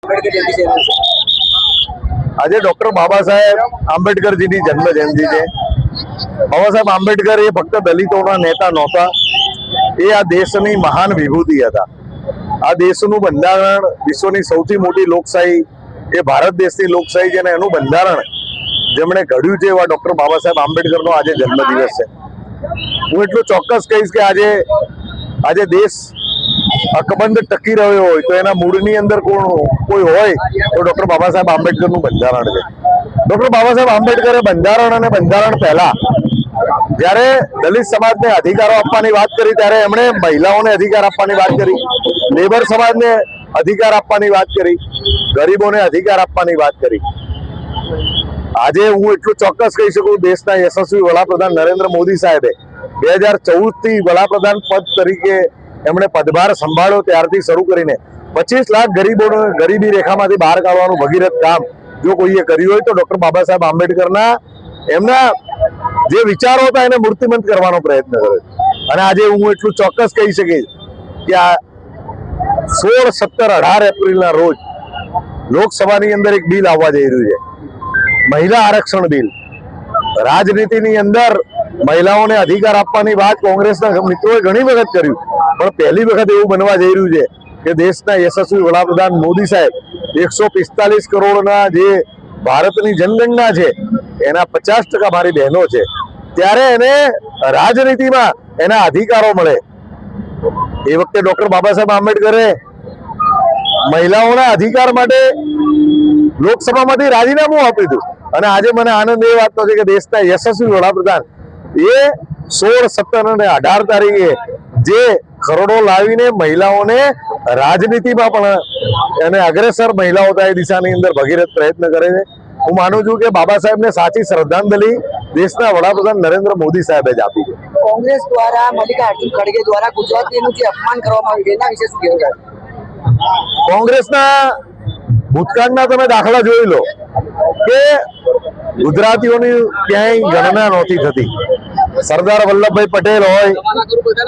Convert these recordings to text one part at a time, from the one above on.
આંબેડકર જયંતિ છે આજે ડોક્ટર બાબા સાહેબ આંબેડકરજીની જન્મ જયંતિ છે। બાબા સાહેબ આંબેડકર એ ફક્ત દલિતોના નેતા નહોતા, એ આ દેશની મહાન વિભૂતિ હતા। આ દેશનું બંધારણ વિશ્વની સૌથી મોટી લોકશાહી એ ભારત દેશની લોકશાહી છે અને એનું બંધારણ જેમણે ઘડ્યું છે એવા ડોક્ટર બાબા સાહેબ આંબેડકરનો આજે જન્મદિવસ છે। હું એટલું ચોક્કસ કહીશ કે આજે દેશ અકબંધ ટકી રહ્યો હોય તો એના મૂળની અંદર કોઈ હોય તો ડોક્ટર બાબા સાહેબ આંબેડકરનું બંધારણ છે। ડોક્ટર બાબા સાહેબ આંબેડકરે બંધારણ અને બંધારણ પહેલા જ્યારે દલિત સમાજને અધિકારો આપવાની વાત કરી ત્યારે એમણે મહિલાઓને અધિકાર આપવાની વાત કરી, લેબર સમાજને અધિકાર આપવાની વાત કરી, ગરીબોને અધિકાર આપવાની વાત કરી। આજે હું એટલું ચોક્કસ કહી શકું, દેશના યશસ્વી વડાપ્રધાન નરેન્દ્ર મોદી સાહેબે 2014 થી વડાપ્રધાન પદ તરીકે એમણે પદભાર સંભાળ્યો ત્યારથી શરૂ કરીને 25 લાખ ગરીબોને ગરીબી રેખામાંથી બહાર કાઢવાનું ભગીરથ કામ જો કોઈએ કર્યું હોય તો ડોક્ટર બાબા સાહેબ આંબેડકરના એમના જે વિચારો હતા એને મૂર્તિમંત કરવાનો પ્રયત્ન કર્યો। અને આજે હું એટલું ચોક્કસ કહી શકીશ કે આ 16, 17, 18 એપ્રિલના રોજ લોકસભાની અંદર એક બિલ આવવા જઈ રહ્યું છે, મહિલા આરક્ષણ બિલ। રાજનીતિની અંદર મહિલાઓને અધિકાર આપવાની વાત કોંગ્રેસના મિત્રોએ ઘણી વખત કર્યું, પણ પહેલી વખત એવું બનવા જઈ રહ્યું છે કે દેશના યશસ્વી વડાપ્રધાન મોદી સાહેબ 145 કરોડના જે ભારતની જનગણના છે એના 50% મારી બહેનો છે, ત્યારે એને રાજનીતિમાં એના અધિકારો મળે। એ વખતે ડોક્ટર બાબા સાહેબ આંબેડકરે મહિલાઓના અધિકાર માટે લોકસભામાંથી રાજીનામું આપ્યું હતું। અને આજે મને આનંદ એ વાતનો છે કે દેશના યશસ્વી વડાપ્રધાન એ 16, 17 અને 18 તારીખે જે ખરડો લાવીને મહિલાઓને રાજનીતિમાં પણ એને અગ્રેસર મહિલાઓ થાય એ દિશાની અંદર ભગીરથ પ્રયત્ન કરે છે। હું માનું છું કે બાબા સાહેબને સાચી શ્રદ્ધાંજલિ દેશના વડાપ્રધાન નરેન્દ્ર મોદી સાહેબે જ આપી છે। કોંગ્રેસ દ્વારા મલ્લિકાર્જુન ખડગે દ્વારા ગુજરાતીનું જે અપમાન કરવામાં આવ્યું એના વિશે શું કહેવું છે? કોંગ્રેસના ભૂતકાળના તમે દાખલા જોઈ લો કે ગુજરાતીઓની ક્યાંય ગણના નહોતી થતી। સરદાર વલ્લભભાઈ પટેલ હોય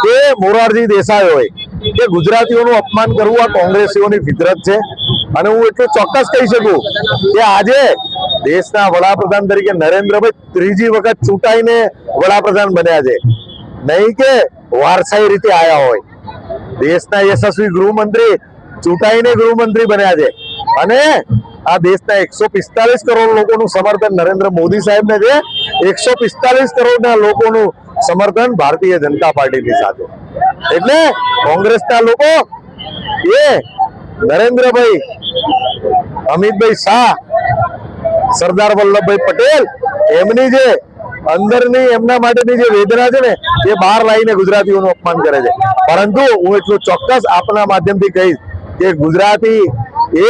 કે મોરારજી દેસાઈ હોય કે ગુજરાતીઓનું અપમાન કરવું આ કોંગ્રેસીઓની ફિતરત છે। અને હું એટલું ચોક્કસ કહી શકું કે આજે દેશના વડાપ્રધાન તરીકે નરેન્દ્રભાઈ ત્રીજી વખત ચૂંટાઈને વડાપ્રધાન બન્યા છે, નહીં કે વારસાઈ રીતે આયા હોય। દેશના યશસ્વી ગૃહમંત્રી ચૂંટાઈને ગૃહમંત્રી બન્યા છે અને આ દેશના 145 કરોડ લોકોનું સમર્થન નરેન્દ્ર મોદી સાહેબને છે, 145 કરોડના લોકોનું સમર્થન ભારતીય જનતા પાર્ટીની સાથે। એટલે કોંગ્રેસના લોકો એ નરેન્દ્રભાઈ, અમિતભાઈ શાહ, સરદાર વલ્લભભાઈ પટેલ એમની જે અંદરની એમના માટેની જે વેદના છે ને એ બહાર લાવીને ગુજરાતીઓનું અપમાન કરે છે। પરંતુ હું એટલું ચોક્કસ આપના માધ્યમથી કહીશ કે ગુજરાતી એ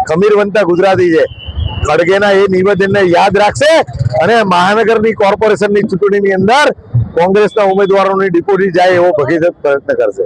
ખમીરવંતા ગુજરાતી છે। ખડગેના એ નિવેદનને યાદ રાખશે અને મહાનગરની કોર્પોરેશનની ચૂંટણીની અંદર કોંગ્રેસના ઉમેદવારોની ડિપોઝિટ જાય એવો ભગીરથ પ્રયત્ન કરશે।